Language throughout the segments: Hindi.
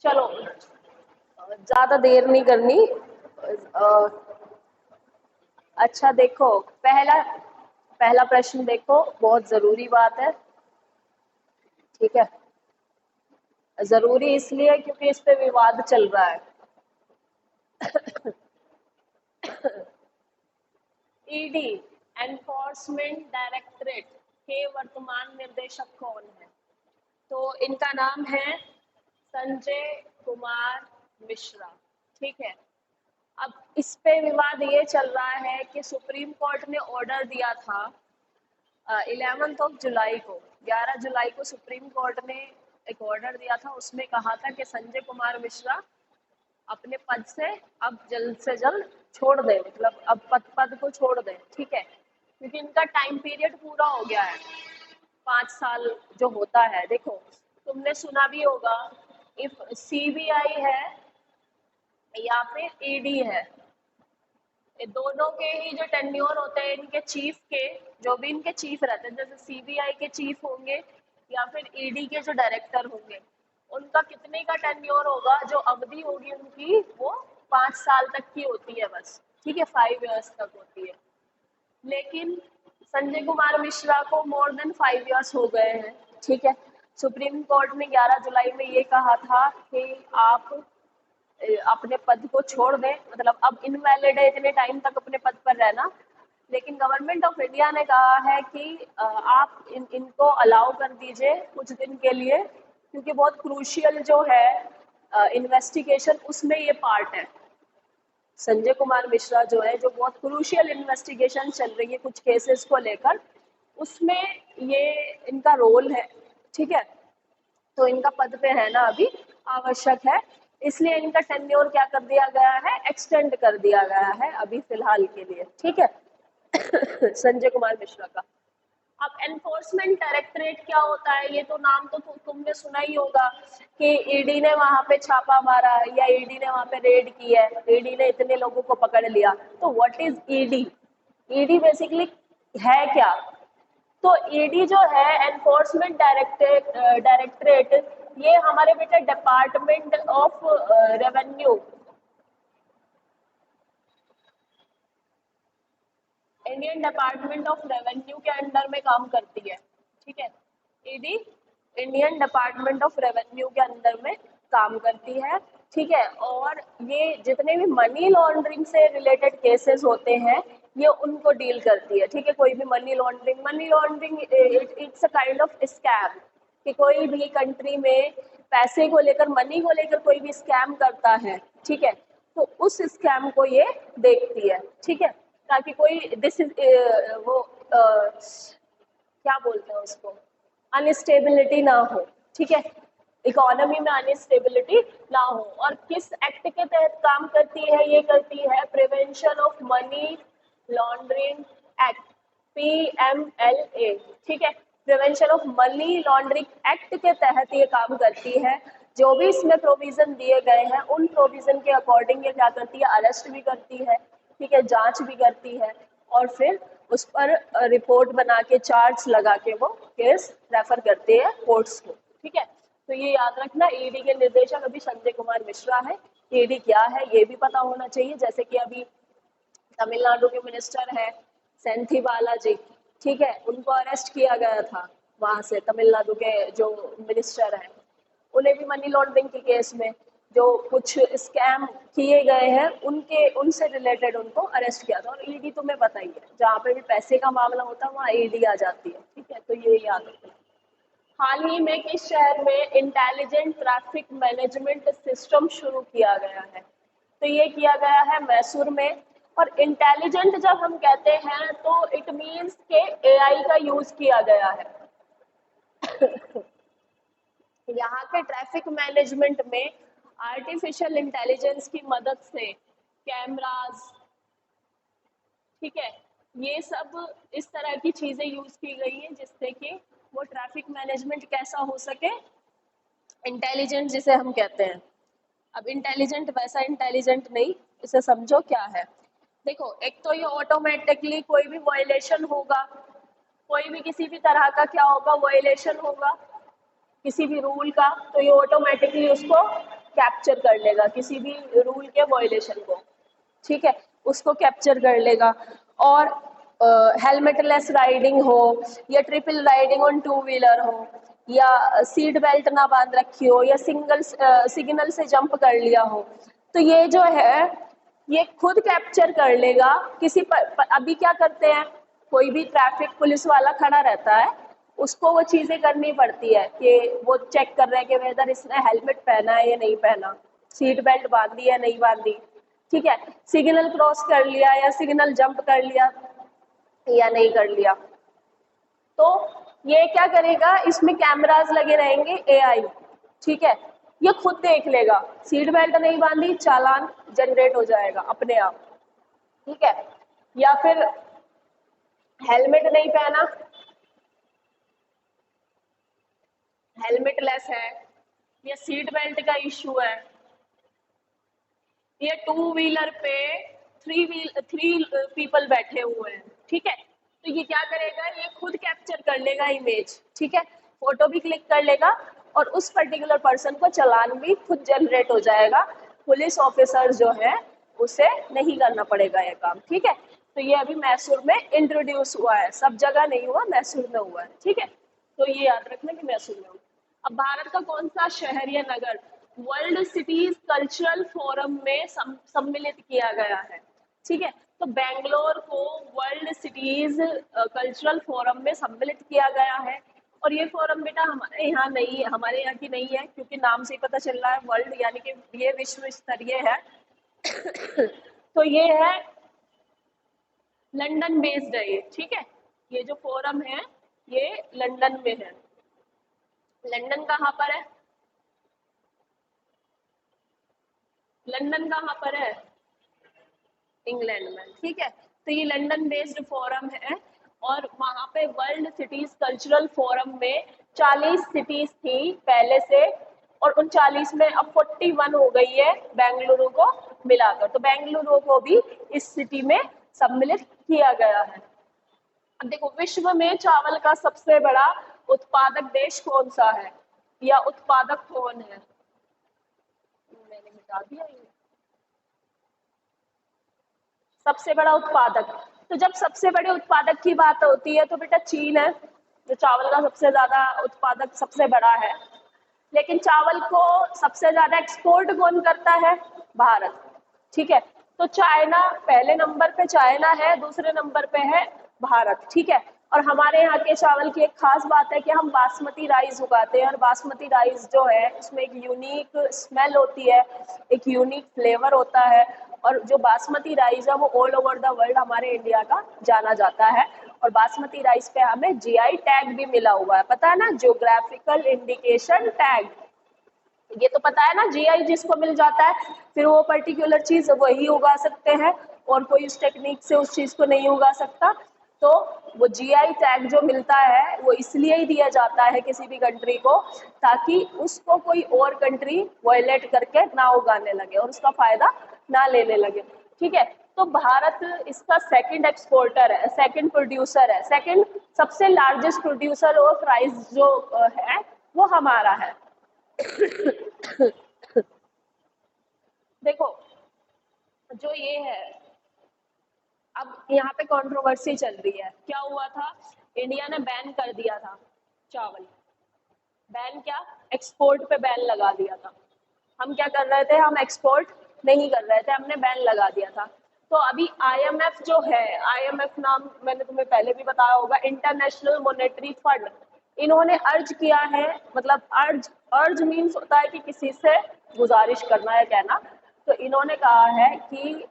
चलो, ज्यादा देर नहीं करनी। अच्छा देखो, पहला पहला प्रश्न देखो, बहुत जरूरी बात है। ठीक है, जरूरी इसलिए क्योंकि इस पे विवाद चल रहा है। ईडी, एनफोर्समेंट डायरेक्टरेट के वर्तमान निर्देशक कौन है? तो इनका नाम है संजय कुमार मिश्रा। ठीक है, अब इस पे विवाद ये चल रहा है कि सुप्रीम कोर्ट ने ऑर्डर दिया था 11 जुलाई को, 11 जुलाई को सुप्रीम कोर्ट ने एक ऑर्डर दिया था। उसमें कहा था कि संजय कुमार मिश्रा अपने पद से अब जल्द से जल्द छोड़ दें, मतलब अब पद को छोड़ दें। ठीक है, क्योंकि इनका टाइम पीरियड पूरा हो गया है, 5 साल जो होता है। देखो, तुमने सुना भी होगा, इफ सीबीआई है या फिर ईडी है, ये दोनों के ही जो टेन्योर होते हैं इनके चीफ के, जो भी इनके चीफ रहते हैं, जैसे सीबीआई के चीफ होंगे या फिर ईडी के जो डायरेक्टर होंगे, उनका कितने का टेन्योर होगा, जो अवधि होगी उनकी वो 5 साल तक की होती है बस। ठीक है, 5 इयर्स तक होती है। लेकिन संजय कुमार मिश्रा को मोर देन 5 इयर्स हो गए हैं। ठीक है, सुप्रीम कोर्ट ने 11 जुलाई में ये कहा था कि आप अपने पद को छोड़ दें, मतलब अब इनवैलिड है इतने टाइम तक अपने पद पर रहना। लेकिन गवर्नमेंट ऑफ इंडिया ने कहा है कि आप इनको अलाउ कर दीजिए कुछ दिन के लिए, क्योंकि बहुत क्रूशियल जो है इन्वेस्टिगेशन, उसमें ये पार्ट है। संजय कुमार मिश्रा जो है, जो बहुत क्रूशियल इन्वेस्टिगेशन चल रही है कुछ केसेस को लेकर, उसमें ये इनका रोल है। ठीक है, तो इनका पद पे है ना अभी आवश्यक है, इसलिए इनका टेन्योर क्या कर दिया गया है, एक्सटेंड कर दिया गया है अभी फिलहाल के लिए। ठीक है, संजय कुमार मिश्रा का। अब एनफोर्समेंट डायरेक्टरेट क्या होता है, ये तो नाम तो तुमने सुना ही होगा कि ईडी ने वहां पे छापा मारा या ईडी ने वहां पे रेड की है, ईडी ने इतने लोगों को पकड़ लिया। तो what is ED? ED basically है क्या? तो ईडी जो है, एनफोर्समेंट डायरेक्टरेट, ये हमारे बेटा department of revenue, Indian department of revenue के अंडर में काम करती है। ठीक है, ED Indian department of revenue के अंदर में काम करती है। ठीक है, और ये जितने भी मनी लॉन्ड्रिंग से रिलेटेड केसेस होते हैं, ये उनको डील करती है। ठीक है, कोई भी money laundering it's a kind of scam, कि कोई भी कंट्री में पैसे को लेकर, मनी को लेकर कोई भी स्कैम करता है। ठीक है, तो उस स्कैम को ये देखती है। ठीक है, ताकि कोई वो क्या बोलते हैं उसको, अनस्टेबिलिटी ना हो। ठीक है, इकोनॉमी में अनस्टेबिलिटी ना हो। और किस एक्ट के तहत काम करती है? ये करती है prevention of money laundering act, PMLA। ठीक है, prevention of money laundering act के तहत ये काम करती है। जो भी इसमें प्रोविजन दिए गए हैं, उन प्रोविजन के अकॉर्डिंग ये क्या करती है, अरेस्ट भी करती है। ठीक है, जांच भी करती है, और फिर उस पर रिपोर्ट बना के, चार्ज लगा के वो केस रेफर करते हैं कोर्ट्स को। ठीक है, तो ये याद रखना, ईडी के निर्देशक अभी संजय कुमार मिश्रा है। ईडी क्या है ये भी पता होना चाहिए। जैसे कि अभी तमिलनाडु के मिनिस्टर है सेंथी बालाजी, ठीक है, उनको अरेस्ट किया गया था वहां से, तमिलनाडु के जो मिनिस्टर हैं, उन्हें भी मनी लॉन्ड्रिंग के केस में जो कुछ स्कैम किए गए हैं उनके, उनसे रिलेटेड उनको अरेस्ट किया था। और ईडी तुम्हें पता ही है, जहाँ पे भी पैसे का मामला होता है वहाँ ईडी आ जाती है। ठीक है, तो ये याद रखना। हाल ही में किस शहर में इंटेलिजेंट ट्रैफिक मैनेजमेंट सिस्टम शुरू किया गया है? तो ये किया गया है मैसूर में। और इंटेलिजेंट जब हम कहते हैं तो इट मीन्स के एआई का यूज किया गया है। यहाँ के ट्रैफिक मैनेजमेंट में आर्टिफिशियल इंटेलिजेंस की मदद से कैमरास, ठीक है, ये सब इस तरह की चीजें यूज की गई हैं जिससे कि वो ट्रैफिक मैनेजमेंट कैसा हो सके, इंटेलिजेंट जिसे हम कहते हैं। अब इंटेलिजेंट वैसा इंटेलिजेंट नहीं, इसे समझो क्या है। देखो, एक तो ये ऑटोमेटिकली कोई भी वायलेशन होगा, कोई भी किसी भी तरह का क्या होगा, वायलेशन होगा किसी भी रूल का, तो ये ऑटोमेटिकली उसको कैप्चर कर लेगा, किसी भी रूल के वायलेशन को, ठीक है, उसको कैप्चर कर लेगा। और हेलमेटलेस राइडिंग हो या triple riding on two wheeler हो या सीट बेल्ट ना बांध रखी हो या सिग्नल से जंप कर लिया हो, तो ये जो है ये खुद कैप्चर कर लेगा किसी अभी क्या करते हैं, कोई भी ट्रैफिक पुलिस वाला खड़ा रहता है, उसको वो चीजें करनी पड़ती है कि वो चेक कर रहे हैं कि वेदर इसने हेलमेट पहना है या नहीं पहना, सीट बेल्ट बांधी या नहीं बांधी, ठीक है, सिग्नल क्रॉस कर लिया या सिग्नल जंप कर लिया या नहीं कर लिया। तो ये क्या करेगा, इसमें कैमरास लगे रहेंगे, एआई, ठीक है, ये खुद देख लेगा, सीट बेल्ट नहीं बांधी, चालान जनरेट हो जाएगा अपने आप, ठीक है। या फिर हेलमेट नहीं पहना, हेलमेट लेस है या सीट बेल्ट का इश्यू है, ये टू व्हीलर पे थ्री पीपल बैठे हुए हैं, ठीक है, तो ये क्या करेगा, ये खुद कैप्चर कर लेगा इमेज, ठीक है, फोटो भी क्लिक कर लेगा और उस पर्टिकुलर पर्सन को चालान भी खुद जनरेट हो जाएगा, पुलिस ऑफिसर जो है उसे नहीं करना पड़ेगा ये काम, ठीक है। तो ये अभी मैसूर में इंट्रोड्यूस हुआ है, सब जगह नहीं हुआ, मैसूर में हुआ है, ठीक है, तो ये याद रखना कि मैसूर में हुआ। अब भारत का कौन सा शहर या नगर वर्ल्ड सिटीज कल्चरल फोरम में सम्मिलित किया गया है, ठीक है, तो बेंगलोर को वर्ल्ड सिटीज कल्चरल फोरम में सम्मिलित किया गया है। और ये फोरम बेटा हमारे यहाँ नहीं है, हमारे यहाँ की नहीं है, क्योंकि नाम से ही पता चल रहा है वर्ल्ड, यानी कि ये विश्व स्तरीय है। तो ये है लंदन बेस्ड है ये, ठीक है, ये जो फोरम है ये लंदन में है। लंदन कहाँ पर है, लंदन कहाँ पर है, इंग्लैंड में, ठीक है, तो ये लंदन बेस्ड फोरम है और वहां पे वर्ल्ड सिटीज कल्चरल फोरम में 40 सिटीज थी पहले से, और उन 40 में अब 41 हो गई है बेंगलुरु को मिलाकर, तो बेंगलुरु को भी इस सिटी में सम्मिलित किया गया है। अब देखो विश्व में चावल का सबसे बड़ा उत्पादक देश कौन सा है या उत्पादक कौन है, मैंने मिटा दिया ये, सबसे बड़ा उत्पादक, तो जब सबसे बड़े उत्पादक की बात होती है तो बेटा चीन है जो चावल का सबसे ज्यादा उत्पादक सबसे बड़ा है। लेकिन चावल को सबसे ज्यादा एक्सपोर्ट कौन करता है, भारत, ठीक है, तो चाइना पहले नंबर पे चाइना है, दूसरे नंबर पे है भारत, ठीक है। और हमारे यहाँ के चावल की एक खास बात है कि हम बासमती राइस उगाते हैं और बासमती राइस जो है उसमें एक यूनिक स्मेल होती है, एक यूनिक फ्लेवर होता है, और जो बासमती राइस है वो ऑल ओवर द वर्ल्ड हमारे इंडिया का जाना जाता है। और बासमती राइस पे हमें जीआई टैग भी मिला हुआ है, पता है ना, जियोग्राफिकल इंडिकेशन टैग, ये तो पता है ना, जीआई जिसको मिल जाता है फिर वो पर्टिकुलर चीज वही उगा सकते हैं और कोई उस टेक्निक से उस चीज को नहीं उगा सकता। तो वो जीआई टैग जो मिलता है वो इसलिए ही दिया जाता है किसी भी कंट्री को, ताकि उसको कोई और कंट्री वायलेट करके ना उगाने लगे और उसका फायदा ना लेने लगे, ठीक है। तो भारत इसका सेकंड एक्सपोर्टर है, सेकंड प्रोड्यूसर है, सेकंड सबसे लार्जेस्ट प्रोड्यूसर ऑफ राइस जो है वो हमारा है। देखो जो ये है, अब यहाँ पे कंट्रोवर्सी चल रही है, क्या हुआ था, इंडिया ने बैन कर दिया था चावल, बैन क्या, एक्सपोर्ट पे बैन लगा दिया था। हम क्या कर रहे थे, हम एक्सपोर्ट नहीं कर रहे थे, हमने बैन लगा दिया था। तो अभी आईएमएफ जो है, आईएमएफ नाम मैंने तुम्हें पहले भी बताया होगा, इंटरनेशनल मॉनेटरी फंड, इन्होंने अर्ज किया है, मतलब अर्ज मीन्स होता है कि किसी से गुजारिश करना है कहना, तो इन्होंने कहा है कि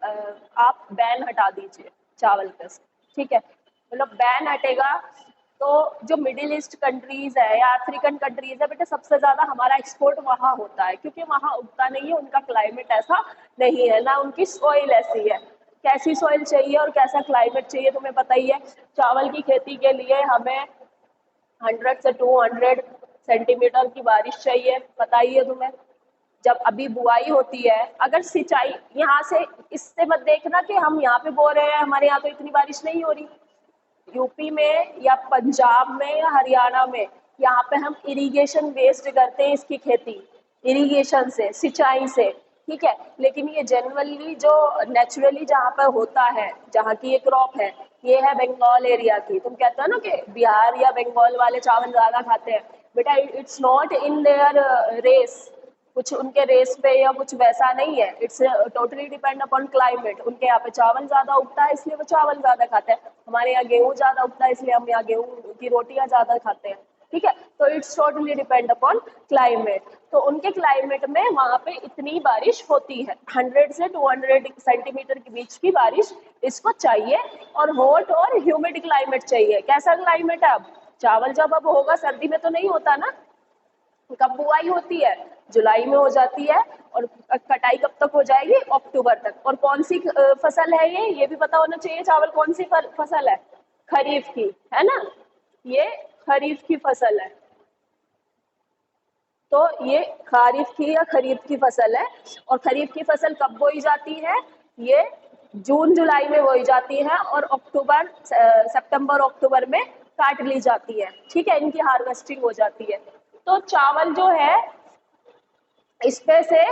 आप बैन हटा दीजिए चावल पे से, ठीक है, मतलब बैन हटेगा तो जो मिडिल ईस्ट कंट्रीज है या अफ्रीकन कंट्रीज है बेटा, सबसे ज्यादा हमारा एक्सपोर्ट वहाँ होता है, क्योंकि वहाँ उगता नहीं है, उनका क्लाइमेट ऐसा नहीं है, ना उनकी सॉइल ऐसी है। कैसी सॉइल चाहिए और कैसा क्लाइमेट चाहिए तुम्हें पता ही है, चावल की खेती के लिए हमें 100 से 200 सेंटीमीटर की बारिश चाहिए, पता ही है तुम्हें। जब अभी बुआई होती है, अगर सिंचाई यहाँ से, इससे मत देखना कि हम यहाँ पे बो रहे हैं, हमारे यहाँ तो इतनी बारिश नहीं हो रही, यूपी में या पंजाब में या हरियाणा में, यहाँ पे हम इरिगेशन बेस्ड करते हैं इसकी खेती, इरिगेशन से, सिंचाई से, ठीक है। लेकिन ये जनरली जो नेचुरली जहाँ पर होता है, जहाँ की ये क्रॉप है, ये है बंगाल एरिया की। तुम कहते हो ना कि बिहार या बंगाल वाले चावल ज्यादा खाते हैं, बेटा it's not in there race, कुछ उनके रेस पे या कुछ वैसा नहीं है, it's totally depend upon climate. उनके यहाँ पे चावल ज्यादा उगता है इसलिए वो चावल ज्यादा खाते हैं, हमारे यहाँ गेहूँ ज्यादा उगता है इसलिए हम यहाँ गेहूँ की रोटियां ज्यादा खाते हैं, ठीक है। तो it's totally depend upon climate. तो उनके क्लाइमेट में वहां पे इतनी बारिश होती है, 100 से 200 सेंटीमीटर के बीच की बारिश इसको चाहिए, और हॉट और ह्यूमिड क्लाइमेट चाहिए। कैसा क्लाइमेट है? अब चावल जब अब होगा, सर्दी में तो नहीं होता ना। कब बुआई होती है? जुलाई में हो जाती है, और कटाई कब तक हो जाएगी? अक्टूबर तक। और कौन सी फसल है ये भी पता होना चाहिए। चावल कौन सी फसल है? खरीफ की, है ना, ये खरीफ की फसल है। तो ये खरीफ की या खरीफ की फसल है। और खरीफ की फसल कब बोई जाती है? ये जून जुलाई में बोई जाती है, और अक्टूबर सितंबर अक्टूबर में काट ली जाती है, ठीक है, इनकी हार्वेस्टिंग हो जाती है। तो चावल जो है, इस पे से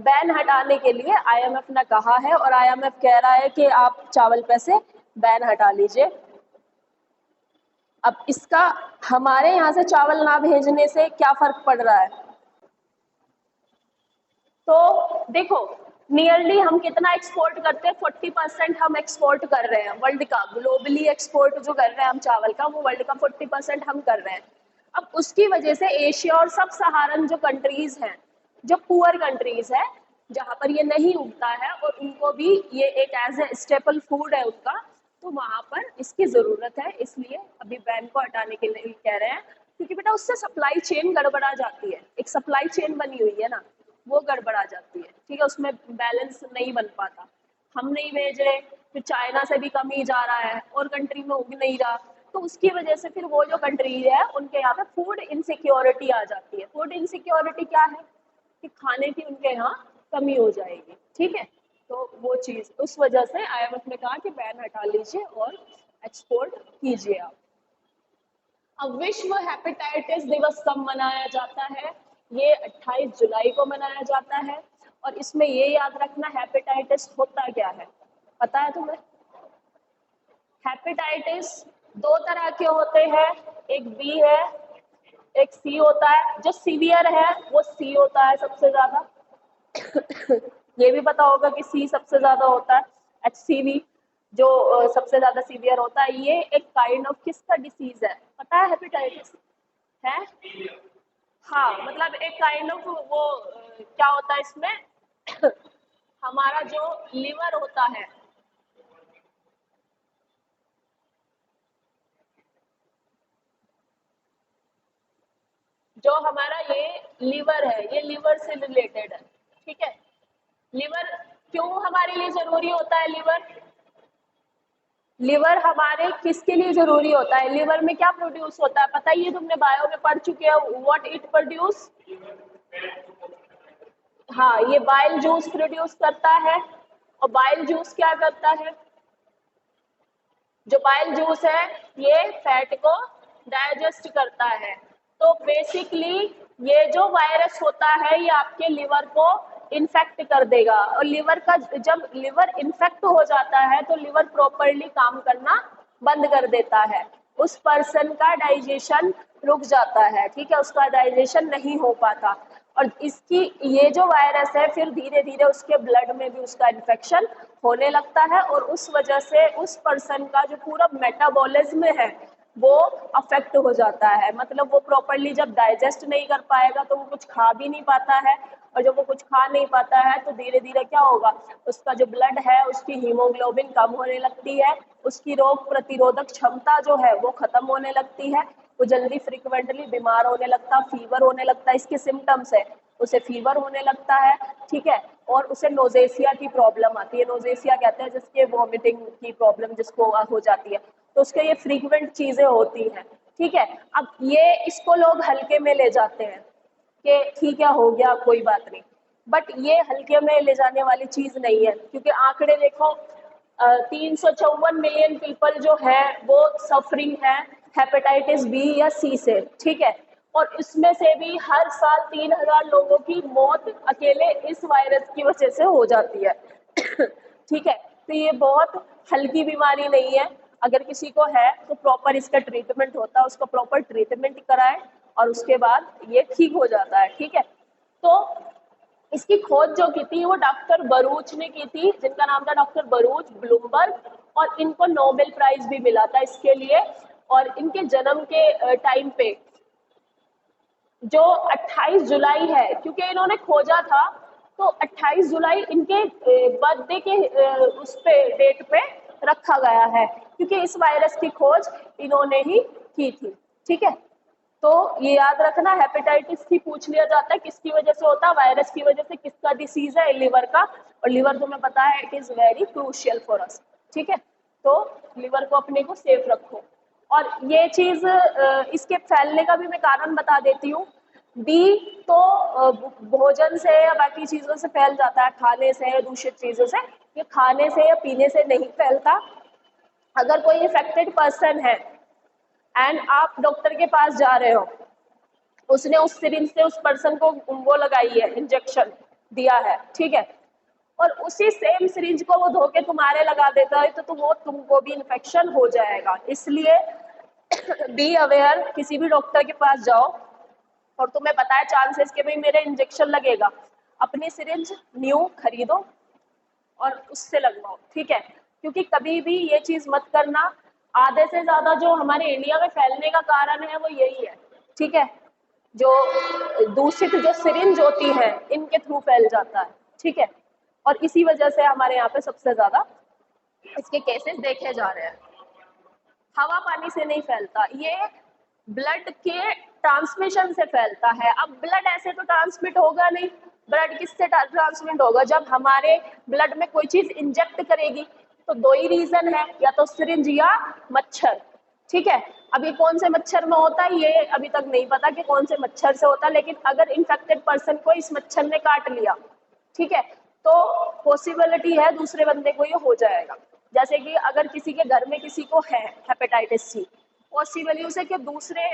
बैन हटाने के लिए आईएमएफ ने कहा है, और आईएमएफ कह रहा है कि आप चावल पे से बैन हटा लीजिए। अब इसका हमारे यहाँ से चावल ना भेजने से क्या फर्क पड़ रहा है? तो देखो, नियरली हम कितना एक्सपोर्ट करते हैं? 40% हम एक्सपोर्ट कर रहे हैं वर्ल्ड का। ग्लोबली एक्सपोर्ट जो कर रहे हैं हम चावल का, वो वर्ल्ड का 40% हम कर रहे हैं। अब उसकी वजह से एशिया और सब सहारन जो कंट्रीज हैं, जो पुअर कंट्रीज है, जहां पर ये नहीं उगता है और उनको भी ये एक एज ए स्टेपल फूड है उनका, तो वहां पर इसकी जरूरत है। इसलिए अभी बैन को हटाने के लिए कह रहे हैं, क्योंकि बेटा उससे सप्लाई चेन गड़बड़ा जाती है। एक सप्लाई चेन बनी हुई है ना, वो गड़बड़ा जाती है, ठीक है, उसमें बैलेंस नहीं बन पाता। हम नहीं भेज रहे, फिर चाइना से भी कम ही जा रहा है, और कंट्री में उग नहीं रहा, तो उसकी वजह से फिर वो जो कंट्री है उनके यहाँ पे फूड इनसिक्योरिटी आ जाती है। फूड इनसिक्योरिटी क्या है? कि खाने की उनके यहाँ कमी हो जाएगी, ठीक है। तो वो चीज, उस वजह से आईएमएफ ने कहा कि बैन हटा लीजिए और एक्सपोर्ट कीजिए आप। अब विश्व हेपेटाइटिस दिवस कब मनाया जाता है? ये 28 जुलाई को मनाया जाता है। और इसमें ये याद रखना, हेपेटाइटिस होता क्या है, पता है तुम्हें? हेपेटाइटिस दो तरह के होते हैं, एक बी है, एक सी होता है। जो सीवियर है वो सी होता है सबसे ज्यादा। ये भी पता होगा कि सी सबसे ज्यादा होता है, HCV जो सबसे ज्यादा सीवियर होता है। ये एक काइंड ऑफ किसका डिसीज है, पता है? हेपेटाइटिस है। हाँ, मतलब एक काइंड ऑफ वो क्या होता है इसमें, हमारा जो लिवर होता है, जो हमारा ये लिवर है, ये लिवर से रिलेटेड है, ठीक है। लिवर क्यों हमारे लिए जरूरी होता है? लिवर हमारे किसके लिए जरूरी होता है? लिवर में क्या प्रोड्यूस होता है, पता ही है, तुमने बायो में पढ़ चुके हो। What it produce? हाँ, ये बाइल जूस प्रोड्यूस करता है। और बाइल जूस क्या करता है? जो बाइल जूस है ये फैट को डाइजेस्ट करता है। तो बेसिकली ये जो वायरस होता है ये आपके लिवर को इन्फेक्ट कर देगा, और लिवर का जब लिवर इन्फेक्ट हो जाता है तो लिवर प्रॉपरली काम करना बंद कर देता है। उस पर्सन का डाइजेशन रुक जाता है, ठीक है, उसका डाइजेशन नहीं हो पाता। और इसकी ये जो वायरस है फिर धीरे धीरे उसके ब्लड में भी उसका इन्फेक्शन होने लगता है, और उस वजह से उस पर्सन का जो पूरा मेटाबॉलिज्म है वो अफेक्ट हो जाता है। मतलब वो प्रॉपरली जब डाइजेस्ट नहीं कर पाएगा तो वो कुछ खा भी नहीं पाता है, और जब वो कुछ खा नहीं पाता है तो धीरे धीरे क्या होगा, उसका जो ब्लड है उसकी हीमोग्लोबिन कम होने लगती है, उसकी रोग प्रतिरोधक क्षमता जो है वो खत्म होने लगती है, वो जल्दी फ्रिक्वेंटली बीमार होने लगता, फीवर होने लगता है। इसके सिम्टम्स है, उसे फीवर होने लगता है, ठीक है, और उसे नोजेसिया की प्रॉब्लम आती है। नोजेसिया कहते हैं जिसके वॉमिटिंग की प्रॉब्लम जिसको हो जाती है, तो उसके ये फ्रीक्वेंट चीजें होती हैं, ठीक है। अब ये इसको लोग हल्के में ले जाते हैं कि ठीक है, हो गया, कोई बात नहीं, बट ये हल्के में ले जाने वाली चीज नहीं है, क्योंकि आंकड़े देखो, 354 मिलियन पीपल जो है वो सफरिंग है हेपेटाइटिस बी या सी से, ठीक है। और इसमें से भी हर साल 3000 लोगों की मौत अकेले इस वायरस की वजह से हो जाती है। ठीक है, तो ये बहुत हल्की बीमारी नहीं है। अगर किसी को है तो प्रॉपर इसका ट्रीटमेंट होता है, उसका प्रॉपर ट्रीटमेंट कराए और उसके बाद ये ठीक हो जाता है। ठीक है, तो इसकी खोज जो की थी वो डॉक्टर बरूच ने की थी, जिनका नाम था डॉक्टर बरूच ब्लूमबर्ग, और इनको नोबेल प्राइज भी मिला था इसके लिए। और इनके जन्म के टाइम पे जो 28 जुलाई है, क्योंकि इन्होंने खोजा था, तो 28 जुलाई इनके बर्थडे के उस पे डेट पे रखा गया है, क्योंकि इस वायरस की खोज इन्होंने ही की थी। ठीक है, तो ये याद रखना, हेपेटाइटिस सी पूछ लिया जाता है किसकी वजह से होता है, वायरस की वजह से। किसका डिसीज है? लिवर का। और लिवर तुम्हें पता है it is very crucial for us. ठीक है, तो लिवर को अपने को सेफ रखो। और ये चीज इसके फैलने का भी मैं कारण बता देती हूँ। बी तो भोजन से या बाकी चीजों से फैल जाता है, खाने से या दूषित चीजों से। ये खाने से या पीने से नहीं फैलता। अगर कोई इन्फेक्टेड पर्सन है एंड आप डॉक्टर के पास जा रहे हो, उसने उस सिरिंज से उस पर्सन को वो लगाई है, इंजेक्शन दिया है, ठीक है, और उसी सेम सिरिंज को वो धोके तुम्हारे लगा देता है, तो वो तुमको भी इन्फेक्शन हो जाएगा। इसलिए बी अवेयर, किसी भी डॉक्टर के पास जाओ और तुम्हें पता है चांसेस कि भाई मेरे इंजेक्शन लगेगा, अपनी सिरिंज न्यू खरीदो और उससे लगवाओ। ठीक है, क्योंकि कभी भी ये चीज मत करना। आधे से ज्यादा जो हमारे इंडिया में फैलने का कारण है वो यही है। ठीक है, जो दूषित जो सिरिंज होती है इनके थ्रू फैल जाता है। ठीक है, और इसी वजह से हमारे यहाँ पे सबसे ज्यादा इसके केसेस देखे जा रहे हैं। हवा पानी से नहीं फैलता, ये ब्लड के ट्रांसमिशन से फैलता है। अब ब्लड ऐसे तो ट्रांसमिट होगा नहीं, ब्लड किससे ट्रांसमिट होगा? जब हमारे ब्लड में कोई चीज इंजेक्ट करेगी। तो दो ही रीजन है, या तो सिरिंज या मच्छर। ठीक है, अब ये कौन से मच्छर में होता है ये अभी तक नहीं पता कि कौन से मच्छर से होता है, लेकिन अगर इन्फेक्टेड पर्सन को इस मच्छर ने काट लिया, ठीक है, तो पॉसिबिलिटी है दूसरे बंदे को ये हो जाएगा। जैसे कि अगर किसी के घर में किसी को है हेपेटाइटिस सी, पॉसिबली उसे कि दूसरे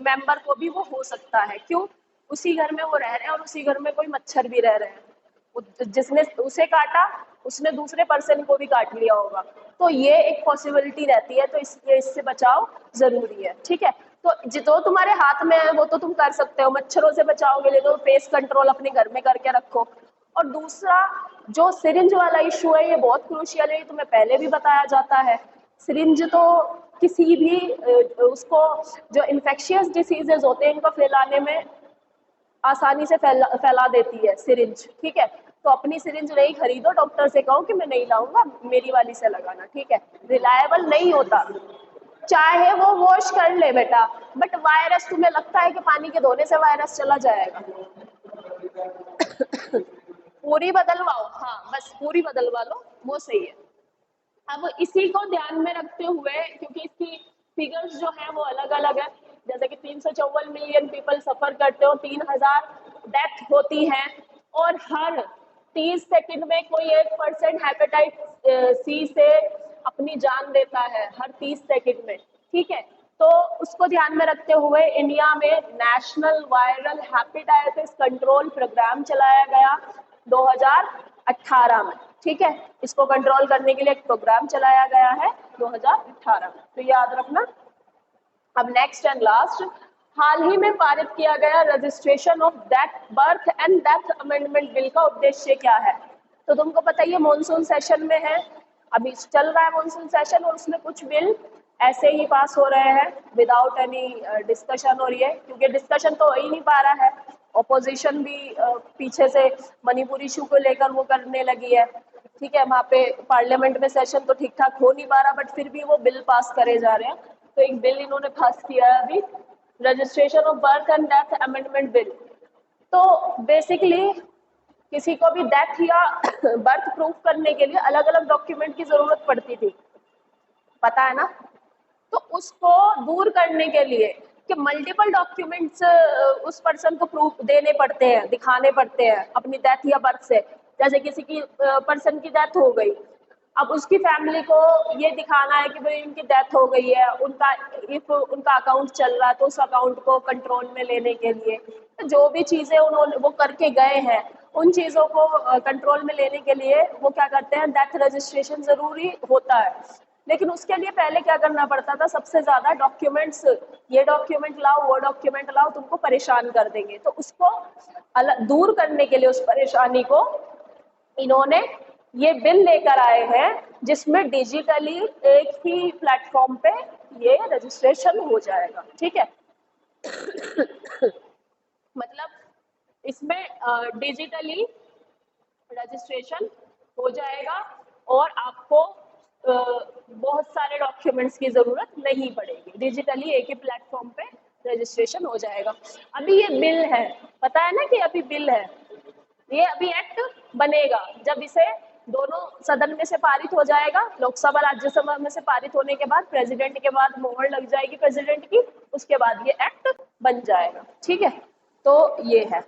मेंबर को भी वो हो सकता है। क्यों? उसी घर में वो रह रहे हैं और उसी घर में कोई मच्छर भी रह रहे हैं, जिसने उसे काटा उसने दूसरे पर्सन को भी काट लिया होगा। तो ये एक पॉसिबिलिटी रहती है, तो इसलिए इससे बचाव जरूरी है। ठीक है, तो जो तुम्हारे हाथ में है वो तो तुम कर सकते हो। मच्छरों से बचाव के लिए तो फेस कंट्रोल अपने घर में करके रखो। और दूसरा जो सिरिंज वाला इशू है ये बहुत क्रूशियल है, तुम्हें पहले भी बताया जाता है। सिरिंज तो किसी भी उसको जो इन्फेक्शियस डिसीजेज होते हैं इनको फैलाने में आसानी से फैला देती है सिरिंज। ठीक है, तो अपनी सिरिंज नहीं खरीदो, डॉक्टर से कहो कि मैं नहीं लाऊंगा, मेरी वाली से लगाना। ठीक है, रिलायबल नहीं होता, चाहे वो वॉश कर ले बेटा, बट वायरस तुम्हें लगता है कि पानी के धोने से वायरस चला जाएगा? पूरी बदलवाओ, हाँ बस पूरी बदलवा लो, वो सही है। अब इसी को ध्यान में रखते हुए, क्योंकि इसकी फिगर्स जो है वो अलग अलग है, जैसे कि 354 मिलियन पीपल सफर करते हो, 3000 डेथ होती है, और हर 30 सेकंड में कोई 1% हेपेटाइटिस सी से अपनी जान देता है, हर 30 सेकंड में। ठीक है, तो उसको ध्यान में रखते हुए इंडिया में national viral hepatitis control programme चलाया गया 2018 में। ठीक है, इसको कंट्रोल करने के लिए एक प्रोग्राम चलाया गया है 2018 में, तो याद रखना। अब नेक्स्ट एंड लास्ट, हाल ही में पारित किया गया registration of birth and death amendment bill का उद्देश्य क्या है? तो तुमको पता ही है मानसून सेशन में है, अभी चल रहा है मानसून सेशन, और उसमें कुछ बिल ऐसे ही पास हो रहे हैं विदाउट एनी डिस्कशन हो रही है, क्योंकि डिस्कशन तो हो ही नहीं पा रहा है। ऑपोजिशन भी पीछे से मणिपुर इशू को लेकर वो करने लगी है। ठीक है, वहाँ पे पार्लियामेंट में सेशन तो ठीक ठाक हो नहीं पा रहा, बट फिर भी वो बिल पास करे जा रहे हैं। तो एक बिल इन्होंने पास किया है अभी, registration of birth and death amendment bill. तो बेसिकली किसी को भी डेथ या बर्थ प्रूफ करने के लिए अलग अलग डॉक्यूमेंट की जरूरत पड़ती थी, पता है ना? तो उसको दूर करने के लिए कि मल्टीपल डॉक्यूमेंट्स उस पर्सन को प्रूफ देने पड़ते हैं, दिखाने पड़ते हैं अपनी डेथ या बर्थ से। जैसे किसी की पर्सन की डेथ हो गई, अब उसकी फैमिली को ये दिखाना है कि भाई उनकी डेथ हो गई है, उनका इफ उनका अकाउंट चल रहा है तो उस अकाउंट को कंट्रोल में लेने के लिए तो जो भी चीजें उन्होंने वो करके गए हैं उन चीजों को कंट्रोल में लेने के लिए वो क्या करते हैं, डेथ रजिस्ट्रेशन जरूरी होता है। लेकिन उसके लिए पहले क्या करना पड़ता था, सबसे ज्यादा डॉक्यूमेंट्स, ये डॉक्यूमेंट लाओ वो डॉक्यूमेंट लाओ, तुमको परेशान कर देंगे। तो उसको दूर करने के लिए उस परेशानी को इन्होंने ये बिल लेकर आए हैं जिसमें डिजिटली एक ही प्लेटफॉर्म पे ये रजिस्ट्रेशन हो जाएगा। ठीक है मतलब इसमें डिजिटली रजिस्ट्रेशन हो जाएगा और आपको बहुत सारे डॉक्यूमेंट्स की जरूरत नहीं पड़ेगी, डिजिटली एक ही प्लेटफॉर्म पे रजिस्ट्रेशन हो जाएगा। अभी ये बिल है, पता है ना कि अभी बिल है, ये अभी एक्ट बनेगा जब इसे दोनों सदन में से पारित हो जाएगा, लोकसभा राज्यसभा में से पारित होने के बाद प्रेसिडेंट के बाद मोहर लग जाएगी प्रेसिडेंट की, उसके बाद ये एक्ट बन जाएगा। ठीक है, तो ये है।